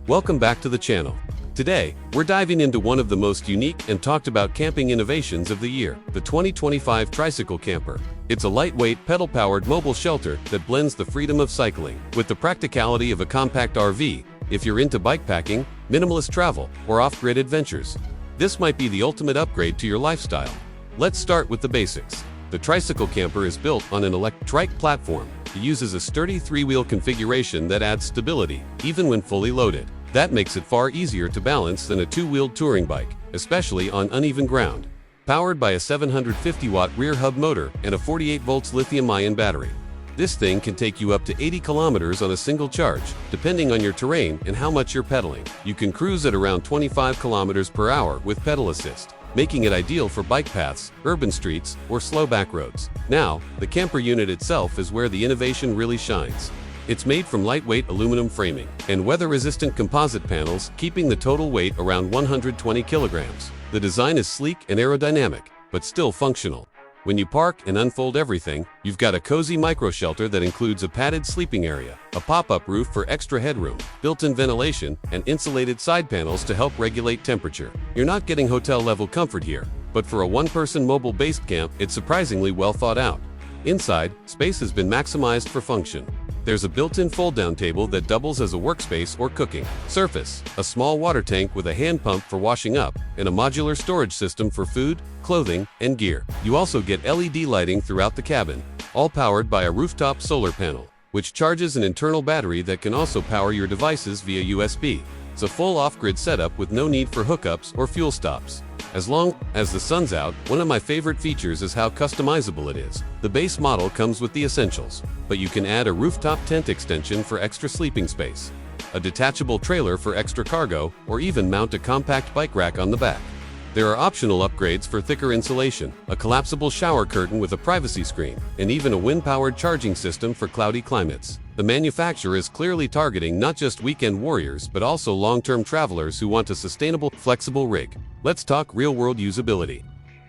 Welcome back to the channel. Today, we're diving into one of the most unique and talked about camping innovations of the year, the 2025 Tricycle Camper. It's a lightweight, pedal-powered mobile shelter that blends the freedom of cycling with the practicality of a compact RV. If you're into bikepacking, minimalist travel, or off-grid adventures, this might be the ultimate upgrade to your lifestyle. Let's start with the basics. The Tricycle Camper is built on an electric platform. It uses a sturdy three-wheel configuration that adds stability, even when fully loaded. That makes it far easier to balance than a two-wheeled touring bike, especially on uneven ground. Powered by a 750-watt rear hub motor and a 48-volt lithium-ion battery, this thing can take you up to 80 kilometers on a single charge, depending on your terrain and how much you're pedaling. You can cruise at around 25 kilometers per hour with pedal assist, making it ideal for bike paths, urban streets, or slow back roads. Now, the camper unit itself is where the innovation really shines. It's made from lightweight aluminum framing and weather-resistant composite panels, keeping the total weight around 120 kilograms. The design is sleek and aerodynamic, but still functional. When you park and unfold everything, you've got a cozy micro-shelter that includes a padded sleeping area, a pop-up roof for extra headroom, built-in ventilation, and insulated side panels to help regulate temperature. You're not getting hotel-level comfort here, but for a one-person mobile-based camp, it's surprisingly well thought out. Inside, space has been maximized for function. There's a built-in fold-down table that doubles as a workspace or cooking surface, a small water tank with a hand pump for washing up, and a modular storage system for food, clothing, and gear. You also get LED lighting throughout the cabin, all powered by a rooftop solar panel, which charges an internal battery that can also power your devices via USB. It's a full off-grid setup with no need for hookups or fuel stops. As long as the sun's out, one of my favorite features is how customizable it is. The base model comes with the essentials, but you can add a rooftop tent extension for extra sleeping space, a detachable trailer for extra cargo, or even mount a compact bike rack on the back. There are optional upgrades for thicker insulation, a collapsible shower curtain with a privacy screen, and even a wind-powered charging system for cloudy climates. The manufacturer is clearly targeting not just weekend warriors but also long-term travelers who want a sustainable, flexible rig. Let's talk real-world usability.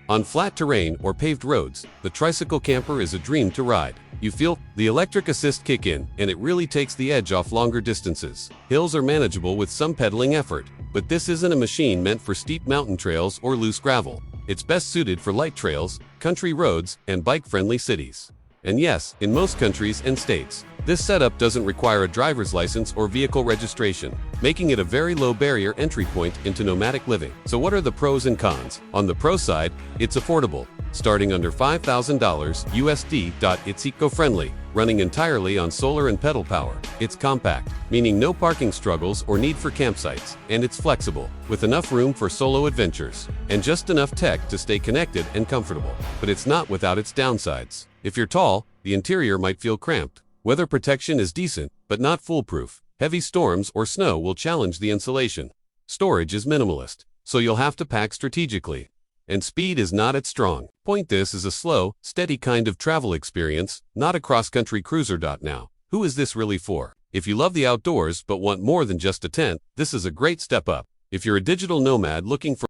On flat terrain or paved roads, the Tricycle Camper is a dream to ride. You feel the electric assist kick in, and it really takes the edge off longer distances. Hills are manageable with some pedaling effort, but this isn't a machine meant for steep mountain trails or loose gravel. It's best suited for light trails, country roads, and bike-friendly cities. And yes, in most countries and states, this setup doesn't require a driver's license or vehicle registration, making it a very low barrier entry point into nomadic living. So what are the pros and cons? On the pro side, it's affordable, starting under $5,000 USD. It's eco-friendly, running entirely on solar and pedal power. It's compact, meaning no parking struggles or need for campsites, and it's flexible, with enough room for solo adventures, and just enough tech to stay connected and comfortable. But it's not without its downsides. If you're tall, the interior might feel cramped. Weather protection is decent, but not foolproof. Heavy storms or snow will challenge the insulation. Storage is minimalist, so you'll have to pack strategically. And speed is not its strong point. This is a slow, steady kind of travel experience, not a cross-country cruiser. Now, who is this really for? If you love the outdoors but want more than just a tent, this is a great step up. If you're a digital nomad looking for